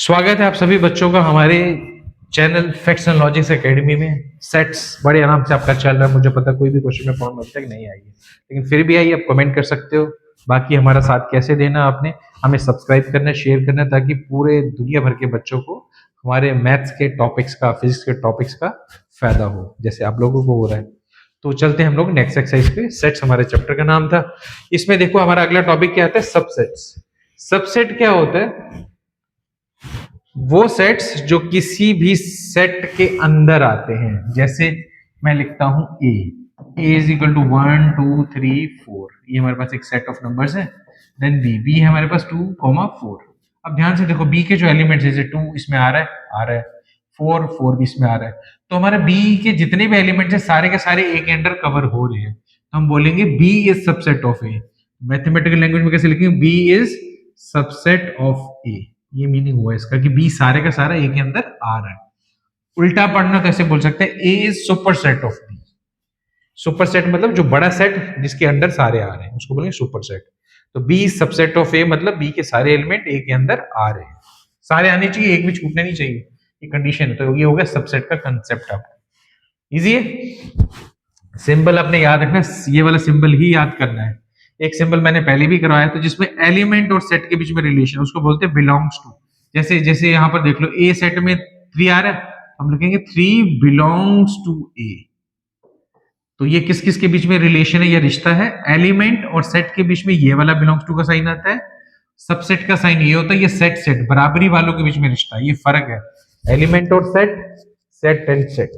स्वागत है आप सभी बच्चों का हमारे channel facts and logics academy में। सेट्स बड़े आराम से आपका चल रहा है। मुझे पता है कोई भी क्वेश्चन में प्रॉब्लम अब तक नहीं आई है, लेकिन फिर भी आई, आप कमेंट कर सकते हो। बाकी हमारा साथ कैसे देना, आपने हमें सब्सक्राइब करना, शेयर करना, ताकि पूरे दुनिया भर के बच्चों को हमारे मैथ्स के टॉपिक्स का, फिजिक्स के टॉपिक्स का फायदा हो, जैसे आप लोगों को हो रहा है। तो चलते हैं हम लोग नेक्स्ट एक्सरसाइज पे। सेट्स हमारे चैप्टर का नाम था। इसमें देखो हमारा अगला टॉपिक क्या आता है, सबसेट्स। सबसेट क्या होता है? वो सेट्स जो किसी भी सेट के अंदर आते हैं। जैसे मैं लिखता हूं ए इज इक्वल टू 1 2 3 4, ये हमारे पास एक सेट ऑफ नंबर्स है। देन बी है हमारे पास 2 4। अब ध्यान से देखो बी के जो एलिमेंट्स, जैसे 2 इसमें आ रहा है 4 भी इसमें आ रहा है, तो हमारे बी के जितने भी एलिमेंट्स हैं सारे के सारे ए के अंडर कवर हो रहे हैं। तो हम बोलेंगे B is subset of A. Mathematical language में कैसे लिखेंगे? B is subset of A. ये मीनिंग हुआ इसका कि बी सारे का सारा ए के अंदर आ रहा है। उल्टा पढ़ना तो ऐसे बोल सकते हैं, A is super set of B. Super set मतलब जो बड़ा सेट जिसके अंदर सारे आ रहे हैं उसको बोलेंगे सुपर सेट। तो बी इज सबसेट ऑफ ए मतलब बी के सारे एलिमेंट ए के अंदर आ रहे हैं, सारे आने चाहिए, एक भी छूटने नहीं चाहिए, ये कंडीशन है। तो ये हो गया सबसेट का कंसेप्ट। आपको इजी है। सिंबल अपने याद रखना, ये वाला सिंबल ही याद करना है। एक सिंबल मैंने पहले भी करवाया था जिसमें एलिमेंट और सेट के बीच में रिलेशन, उसको बोलते हैं बिलोंग्स टू। जैसे जैसे यहाँ पर देख लो, ए सेट में 3 आ रहा है, हम लिखेंगे 3 बिलोंग्स टू ए। तो ये किस किस के बीच में रिलेशन है, ये रिश्ता है। एलिमेंट और सेट के बीच में ये वाला बिलोंग्स टू का साइन आता है, सबसेट का साइन ये होता है, ये सेट सेट बराबरी वालों के बीच में रिश्ता है। ये फर्क है एलिमेंट और set, set and set,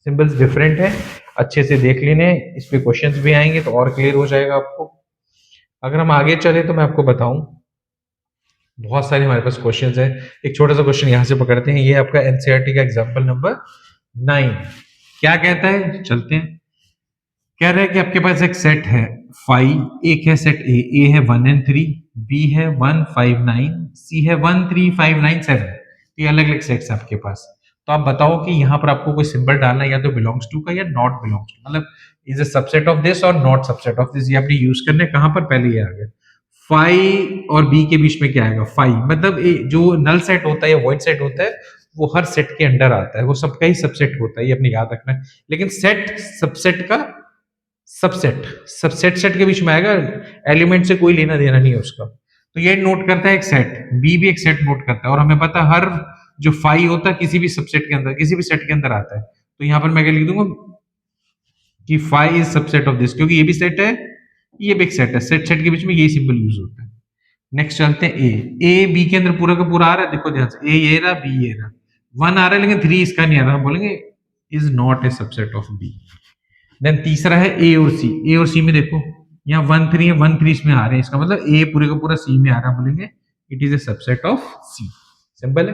symbols different है। अच्छे से देख लेने, इस पे क्वेश्चंस भी आएंगे तो और क्लियर हो जाएगा आपको। अगर हम आगे चले तो मैं आपको बताऊं, बहुत सारे हमारे पास क्वेश्चंस है। एक छोटा सा क्वेश्चन यहां से पकड़ते हैं, ये आपका एनसीईआरटी का एग्जांपल नंबर 9 क्या कहता है, चलते हैं। कह रहा है कि आपके पास एक सेट है 5, एक है सेट ए है 1 and 3, बी है 1 5 9, सी है 1 3 5 9 7। ये अलग अलग सेट्स है आपके पास। तो आप बताओ कि यहाँ पर आपको कोई सिंबल डालना है, या तो बिलोंग्स टू का या नॉट बिलोंग्स टू, मतलब is a subset of this और नॉट सबसेट ऑफ दिस। ये आपने यूज करने कहां पर, पहले ये आ गया 5 और बी के बीच में क्या आएगा 5, मतलब जो नल सेट होता है या वॉइड सेट होता है वो हर सेट के अंडर आता है, वो सबका ही सबसेट होता है, ये अपने याद रखना है। लेकिन सेट सबसेट का सबसेट, सबसेट सेट के बीच में आएगा, एलिमेंट से कोई लेना देना नहीं है उसका। तो ये नोट करता है एक सेट, बी भी एक सेट नोट करता है, और हमें पता है हर जो फाई होता है किसी भी सबसेट के अंदर, किसी भी सेट के अंदर आता है। तो यहां पर मैं क्या लिख दूंगा कि phi is subset of this, क्योंकि ये भी सेट है ये भी एक सेट है, सेट सेट के बीच में यही सिंबल यूज होता है। नेक्स्ट चलते हैं ए बी के अंदर पूरा का पूरा आ रहा है, देखो ध्यान से, ए ये रहा बी ये रहा, 1 आ रहा है लेकिन 3 इसका नहीं आ रहा, हम बोलेंगे is not a subset of B. Then तीसरा है ए और सी, ए और सी में देखो यहाँ 1 3 है, 1 3 इसमें आ रहे हैं, इसका मतलब ए पूरे का पूरा सी में आ रहा है, बोलेंगे it is a subset of C. Simple है।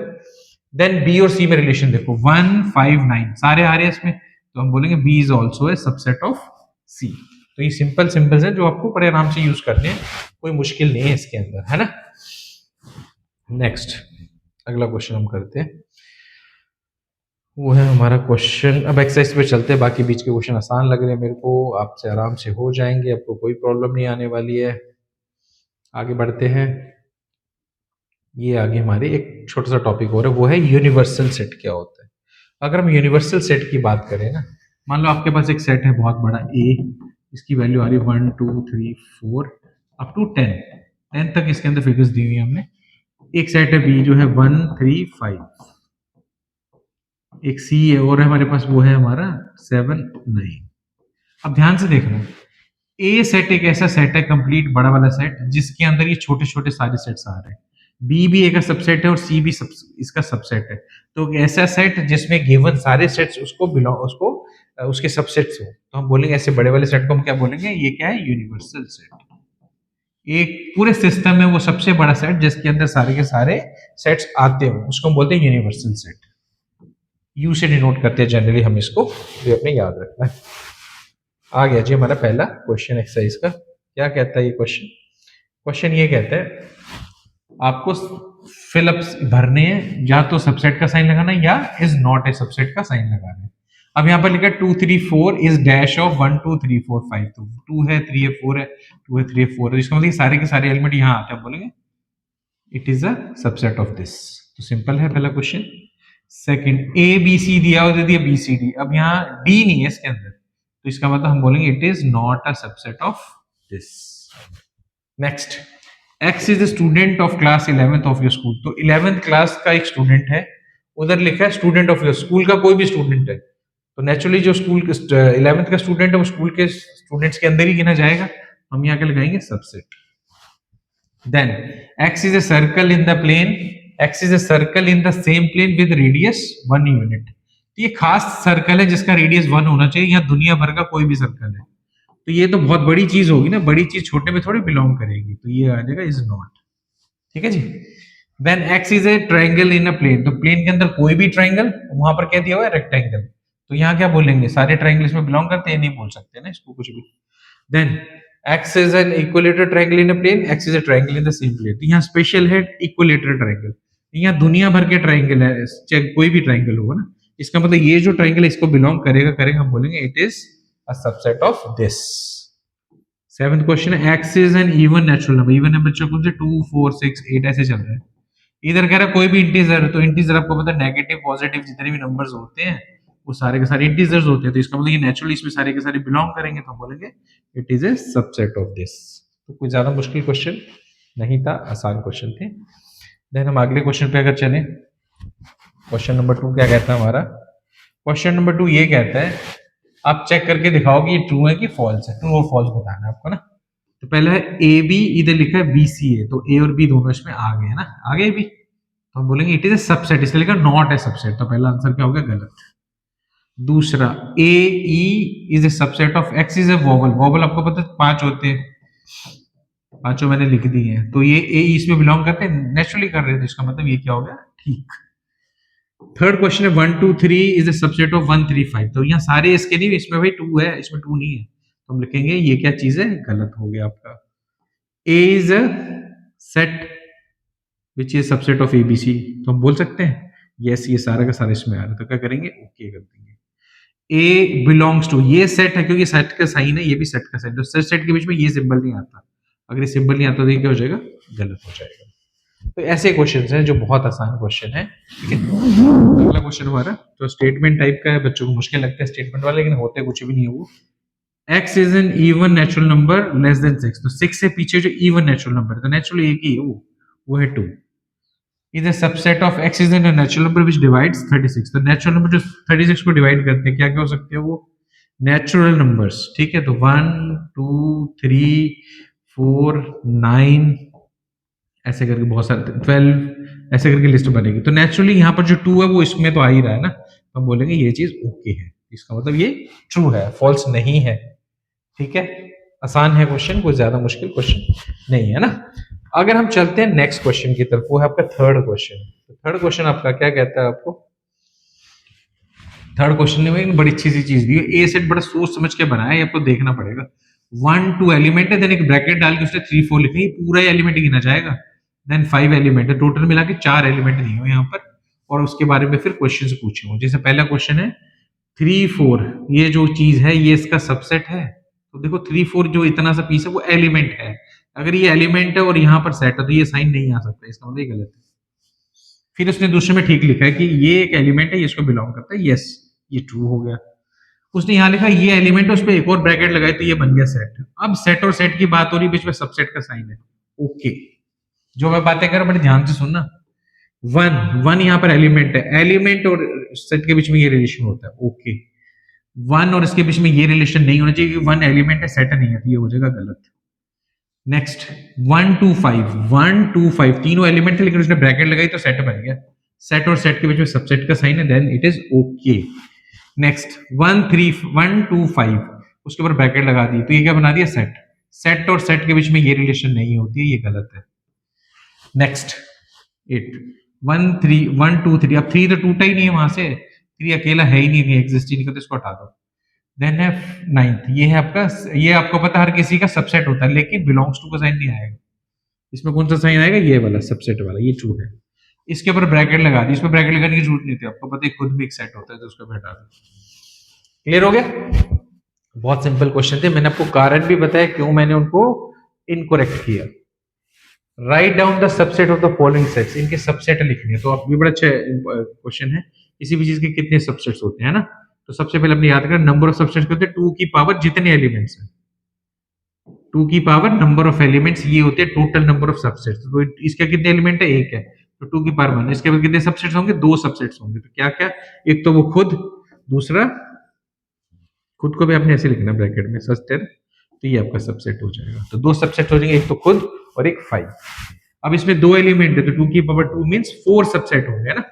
देन बी और सी में रिलेशन देखो 1 5 9 सारे आ रहे हैं इसमें, तो हम बोलेंगे B is also a subset of C. तो ये सिंपल सिंबल्स हैं जो आपको बड़े आराम से यूज करने हैं, कोई मुश्किल नहीं है इसके अंदर, है ना। नेक्स्ट अगला क्वेश्चन हम करते हैं, वो है हमारा क्वेश्चन। अब एक्सरसाइज पे चलते हैं, बाकी बीच के क्वेश्चन आसान लग रहे हैं मेरे को, आपसे आराम से हो जाएंगे, आपको कोई प्रॉब्लम नहीं आने वाली है। आगे बढ़ते हैं। ये आगे हमारे एक छोटा सा टॉपिक हो रहा है, वो है यूनिवर्सल सेट क्या होता है। अगर हम यूनिवर्सल सेट की बात करें ना, मान लो आपके पास एक सेट है बहुत बड़ा ए, इसकी वैल्यू आ रही है 1 2 3 4 अप टू 10 तक इसके अंदर फिगर्स दी हुई है हमने। एक सेट है बी जो है 1 3 5, एक सी है और हमारे पास वो है हमारा 7 9। अब ध्यान से देखना, ए सेट एक ऐसा सेट है कंप्लीट बड़ा वाला सेट जिसके अंदर ये छोटे छोटे सारे सेट्स आ रहे हैं, बी भी एक सबसेट है और सी भी इसका सबसेट है। तो ऐसा सेट जिसमें गिवन सारे सेट्स उसको उसके सबसेट्स हो, तो हम बोलेंगे ऐसे बड़े वाले सेट को हम क्या बोलेंगे, ये क्या है, यूनिवर्सल सेट। एक पूरे सिस्टम में वो सबसे बड़ा सेट जिसके अंदर सारे के सारे सेट्स आते हो उसको हम बोलते हैं यूनिवर्सल सेट। यू से डिनोट करते हैं जनरली हम इसको, ये अपने याद रखना है। आ गया जी हमारा पहला क्वेश्चन एक्सरसाइज का। क्या कहता है ये क्वेश्चन? क्वेश्चन ये कहता है आपको फिलअप्स भरने हैं, या तो सबसेट का साइन लगाना है या इज नॉट ए सबसेट का साइन लगाना है। अब यहाँ पर लिखा 2 3 4 इज डैश ऑफ 1 2 3 4 5, तो 2 है 3 है 4 है, 2 है 3 है 4 है, इसका मतलब सारे के सारे एलिमेंट यहाँ आते हैं, बोलेंगे it is a subset of this. तो सिंपल है पहला question. Second, A B C दिया और दे दिया बी सी डी, अब यहाँ डी नहीं है इसके अंदर, तो इसका मतलब हम बोलेंगे it is not a subset of this. Next, x is the student of class 11th of your school, तो 11th क्लास का एक स्टूडेंट है, उधर लिखा है स्टूडेंट ऑफ योर स्कूल का कोई भी स्टूडेंट है, तो नेचुरली जो स्कूल 11th का स्टूडेंट है वो स्कूल के स्टूडेंट्स के अंदर ही गिना जाएगा, हम यहाँ के लगाएंगे subset. Then x is a circle in the plane, x is a circle in the same plane with radius 1 unit, तो ये खास सर्कल है जिसका रेडियस 1 होना चाहिए, यहाँ दुनिया भर का कोई भी सर्कल है, तो ये तो बहुत बड़ी चीज होगी ना, बड़ी चीज छोटे में थोड़ी बिलोंग करेगी, तो ये आ जाएगा इज नॉट। ठीक है जी। Then x is a triangle in a plane, तो प्लेन के अंदर कोई भी ट्राइंगल, वहां पर क्या दिया हुआ है रेक्टेंगल, तो यहाँ क्या बोलेंगे, सारे ट्राइंगल इसमें बिलोंग करते हैं, नहीं बोल सकते ना इसको कुछ भी। Then x is an equilateral triangle in a plane, x is a triangle in the same plane, तो यहाँ स्पेशल है इक्विलेटरल ट्राइंगल, यहाँ दुनिया भर के ट्राइंगल है, चाहे कोई भी ट्राइंगल होगा ना, इसका मतलब ये जो ट्राइंगल है इसको बिलोंग करेगा, हम बोलेंगे it is a subset of this. Seventh question है, x is an even natural number, even number बच्चों को 2 4 6 8 ऐसे चल रहे हैं, इधर कह रहा है कोई भी इंटीजर, तो इंटीजर आपको पता है नेगेटिव पॉजिटिव जितने भी नंबर्स होते हैं वो सारे के सारे इंटीजर्स होते हैं, तो इसका मतलब ये नेचुरली इसमें सारे के सारे बिलोंग करेंगे, तो हम बोलेंगे it is a subset of this. तो कोई ज्यादा मुश्किल क्वेश्चन नहीं था, आसान क्वेश्चन थे। देन हम अगले क्वेश्चन पे अगर चलें, क्वेश्चन नंबर 2 क्या कहता है हमारा, क्वेश्चन नंबर 2 ये कहता है आप चेक करके दिखाओ कि ये ट्रू है कि फॉल्स है, ट्रू और फॉल्स बताना है आपको ना। तो पहला है ए बी, इधर लिखा है बी सी ए, तो ए और बी दोनों इसमें आ गए ना, आ गए भी, तो हम बोलेंगे इट इज ए सबसेट, इसलिए लिखा नॉट ए सबसेट, तो पहला आंसर क्या होगा, गलत। दूसरा, A E is a subset of X is a vowel, vowel आपको पता है 5 होते हैं, पांचों मैंने लिख दिए हैं, तो ये ए ई इसमें बिलोंग करते हैं, नेचुरली कर रहे थे, इसका मतलब ये क्या हो गया, ठीक। थर्ड क्वेश्चन है 1 2 3 इज ए सबसेट ऑफ 1 3 5, तो यहाँ सारे इसके नहीं, इसमें भाई 2 है, इसमें 2 नहीं है, तो हम लिखेंगे ये क्या चीज है, गलत हो गया आपका। A is a set which is subset of ABC, तो हम बोल सकते हैं यस, ये सारा का सारा इसमें आ रहा है, तो क्या करेंगे, ओके कर देंगे। ए बिलोंग्स टू, ये सेट है क्योंकि सेट का साइन है, ये भी सेट का साइन, तो सेट के बीच में ये सिंबल नहीं आता, अगर ये सिंबल नहीं आता तो ये क्या हो जाएगा, गलत हो जाएगा। तो ऐसे क्वेश्चन हैं जो बहुत आसान क्वेश्चन है, ठीक है। अगला क्वेश्चन हमारा तो स्टेटमेंट टाइप का है, बच्चों को मुश्किल लगता है स्टेटमेंट वाला, लेकिन होते कुछ भी नहीं है वो। x is an even natural number less than 6, तो 6 से पीछे जो इवन नेचुरल नंबर है, तो नेचुरली एक ही है वो है 2। is a subset of x is a natural number which divides 36, तो नेचुरल नंबर जो 36 को डिवाइड करते हैं क्या क्या हो सकते हैं, वो नेचुरल नंबर्स, ठीक है। तो 1 2 3 4 9 ऐसे करके बहुत सारे 12 ऐसे करके लिस्ट बनेगी, तो नेचुरली यहाँ पर जो 2 है वो इसमें तो आ ही रहा है ना, तो हम बोलेंगे ये चीज ओके है, इसका मतलब ये ट्रू है, फॉल्स नहीं है, ठीक है। आसान है क्वेश्चन, कोई ज्यादा मुश्किल क्वेश्चन नहीं है ना। अगर हम चलते हैं नेक्स्ट क्वेश्चन की तरफ, वो है आपका थर्ड क्वेश्चन। तो थर्ड क्वेश्चन आपका क्या कहता है, आपको थर्ड क्वेश्चन में एक बड़ी अच्छी सी चीज दी है, ए सेट बड़ा सोच समझ के बनाया है, आपको देखना पड़ेगा। 1 2 एलिमेंट है, देन एक ब्रैकेट डाल के उसने 3 4 लिखा है, ये पूरा एलिमेंट गिना जाएगा। देन 5 एलिमेंट है, टोटल मिला के 4 एलिमेंट दिए हुए यहाँ पर, और उसके बारे में फिर क्वेश्चन पूछे हुए। जैसे पहला क्वेश्चन है 3 4, ये जो चीज है ये इसका सबसेट है, तो देखो 3 4 जो इतना सा पीस है वो एलिमेंट है, अगर ये एलिमेंट है और यहाँ पर सेट है तो ये साइन नहीं आ सकता, इसका मतलब गलत है। फिर उसने दूसरे में ठीक लिखा है कि ये एक एलिमेंट है, ये इसको बिलोंग करता है, यस ये ट्रू हो गया। उसने यहाँ लिखा ये एलिमेंट है, उस पर एक और ब्रैकेट लगाई तो ये बन गया सेट। अब सेट और सेट की बात हो रही है, बीच में सबसेट का साइन है, ओके। जो मैं बातें कर रहा हूं बड़े ध्यान से सुनना। 1 यहाँ पर एलिमेंट है, एलिमेंट और सेट के बीच में ये रिलेशन होता है, ओके। 1 और इसके बीच में ये रिलेशन नहीं होना चाहिए, 1 एलिमेंट है सेट नहीं है, तो ये हो जाएगा गलत। नेक्स्ट 1 2 5 तीनों एलिमेंट है, लेकिन उसने ब्रैकेट लगाई तो सेट बन गया, सेट और सेट के बीच में सबसेट का साइन है, then it is okay. Next 1 2 5 उसके ऊपर ब्रैकेट लगा दी, तो ये क्या बना दिया, सेट। सेट और सेट के बीच में ये रिलेशन नहीं होती है, ये गलत है। नेक्स्ट 8 1 2 3, अब 3 तो टूटा ही नहीं है, वहां से 3 अकेला है ही नहीं, एग्जिस्ट ही नहीं करता, इसको हटा दो। देन है 9th, ये है आपका, ये आपको पता हर किसी का सबसेट होता है, लेकिन बिलोंग्स टू का साइन नहीं आएगा, इसमें कौन सा साइन आएगा, ये वाला सबसेट वाला, ये ट्रू है। इसके ऊपर ब्रैकेट लगा दी, इसमें ब्रैकेट लगाने की जरूरत नहीं थी, आपको पता है खुद भी एक सेट होता है, तो उसको हटा दो। क्लियर हो गया, बहुत सिंपल क्वेश्चन थे, मैंने आपको कारण भी बताया क्यों मैंने उनको इनकरेक्ट किया। Write down the subset of the following sets, इनके सबसेट लिखने हैं। तो आप, ये बड़ा अच्छा क्वेश्चन है, किसी भी चीज के कितने सबसेट्स होते हैं ना। तो सबसे पहले अपने याद करें नंबर ऑफ सबसेट्स होते हैं 2 की पावर जितने एलिमेंट्स हैं, 2 की पावर नंबर ऑफ एलिमेंट्स, ये होते हैं टोटल नंबर ऑफ सबसेट्स। तो इसका कितने एलिमेंट है, एक है, तो 2 की पावर 1। इसके बाद कितने सबसेट्स होंगे, 2 सबसेट्स होंगे। तो क्या क्या, एक तो वो खुद, दूसरा खुद को भी आपने ऐसे लिखना ब्रैकेट में सबसेट, तो ये आपका सबसेट हो जाएगा। तो 2 सबसेट हो जाएंगे, एक तो खुद और एक 5। अब इसमें 2 एलिमेंट है, तो 2 की पावर 2 मींस 4 सबसेट होंगे ना।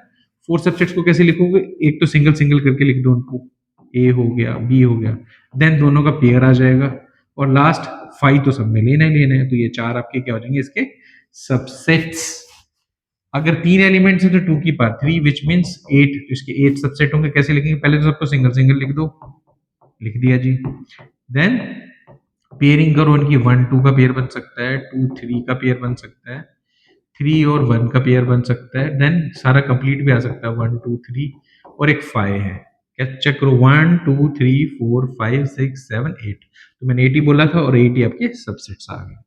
4 सबसेट्स को कैसे लिखोगे, एक तो सिंगल सिंगल करके लिख दो उनको, ए हो गया, बी हो गया, देन दोनों का पेयर आ जाएगा, और लास्ट 5 तो सब में लेना ही लेना है। तो ये 4 आपके क्या हो जाएंगे, इसके सबसेट्स। अगर 3 एलिमेंट्स है तो 2 की पावर 3 विच मींस 8, इसके 8 सबसेट होंगे। कैसे लिखेंगे, पहले तो सबको सिंगल सिंगल लिख दो, लिख दिया जी। देन पेयरिंग करो इनकी, 1 2 का पेयर बन सकता है, 2 3 का पेयर बन सकता है, 3 और 1 का पेयर बन सकता है, देन सारा कंप्लीट भी आ सकता है, 1 2 3 और एक 5 है। क्या चेक करो, 1 2 3 4 5 6 7 8, तो मैंने 8 ही बोला था, और 8 ही आपके सबसेट्स आ गए।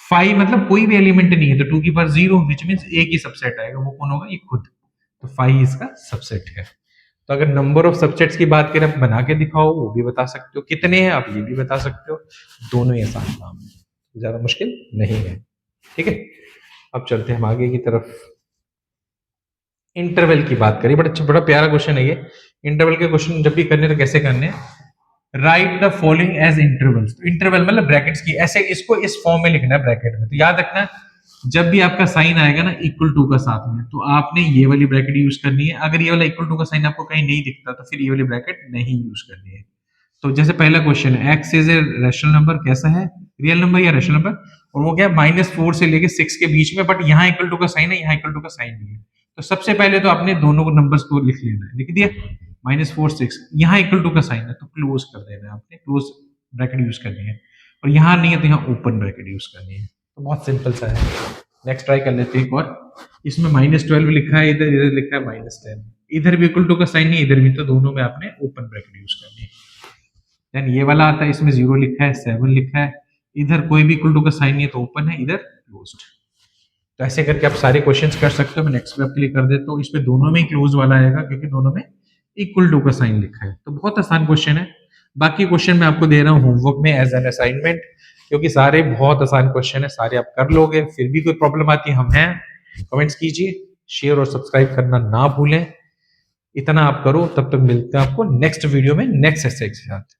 5 मतलब कोई भी एलिमेंट नहीं है, तो 2 की पावर 0 विच मींस एक ही सबसेट आएगा, वो कौन होगा, ये खुद। तो 5 इसका सबसेट है। तो अगर नंबर ऑफ सबसेट्स की बात करें, आप बना के दिखाओ, वो भी बता सकते हो, कितने हैं आप ये भी बता सकते हो, दोनों ही आसान काम है, ज्यादा मुश्किल नहीं है। ठीक है, अब चलते हैं हम आगे की तरफ। इंटरवल की बात करिए, बड़ा अच्छा, बड़ा प्यारा क्वेश्चन है ये। इंटरवल के क्वेश्चन जब भी करने तो कैसे करने हैं, write the following as intervals. तो इंटरवल मतलब ब्रैकेट्स की, ऐसे इसको इस फॉर्म में लिखना है ब्रैकेट में। तो याद रखना, जब भी आपका साइन आएगा ना इक्वल टू का साथ में, तो आपने ये वाली ब्रैकेट यूज करनी है। अगर ये वाला इक्वल टू का साइन आपको कहीं नहीं दिखता, तो फिर ये वाली ब्रैकेट नहीं यूज करनी है। तो जैसे पहला क्वेश्चन है, x is a rational number, कैसा है, रियल नंबर या रैशनल नंबर, और वो क्या है -4 से लेके 6 के बीच में, बट यहाँ इक्वल टू का साइन है, यहाँ इक्वल टू का साइन नहीं है। तो सबसे पहले तो आपने दोनों नंबर्स को लिख लेना है, लिख दिया, -4 6, यहाँ इक्वल टू का साइन है तो क्लोज कर देना है आपने, क्लोज ब्रैकेट यूज करनी है। और यहाँ नहीं है तो यहाँ ओपन ब्रैकेट यूज करनी है। तो बहुत सिंपल सा है। नेक्स्ट ट्राई कर लेते हैं एक और। इसमें -12 लिखा है, इधर इधर लिखा है -10, इधर भी इक्वल टू का साइन नहीं, इधर भी, तो दोनों में आपने ओपन ब्रैकेट यूज करनी है। देन ये वाला आता है, इसमें 0 लिखा है, 7 लिखा है, इधर कोई भी इक्वल टू का साइन नहीं है तो ओपन है, इधर क्लोज्ड। तो ऐसे करके आप सारे क्वेश्चंस कर सकते हो। मैं नेक्स्ट पे क्लिक कर देता हूँ, इसमें दोनों में क्लोज वाला आएगा क्योंकि दोनों में इक्वल टू का साइन लिखा है। तो बहुत आसान क्वेश्चन है। बाकी क्वेश्चन मैं आपको दे रहा हूँ होमवर्क में एज एन असाइनमेंट, क्योंकि सारे बहुत आसान क्वेश्चन है, सारे आप कर लोगे। फिर भी कोई प्रॉब्लम आती है, हम हैं, कमेंट्स कीजिए, शेयर और सब्सक्राइब करना ना भूलें। इतना आप करो, तब तक मिलते हैं आपको नेक्स्ट वीडियो में नेक्स्ट एक्सरसाइज के साथ।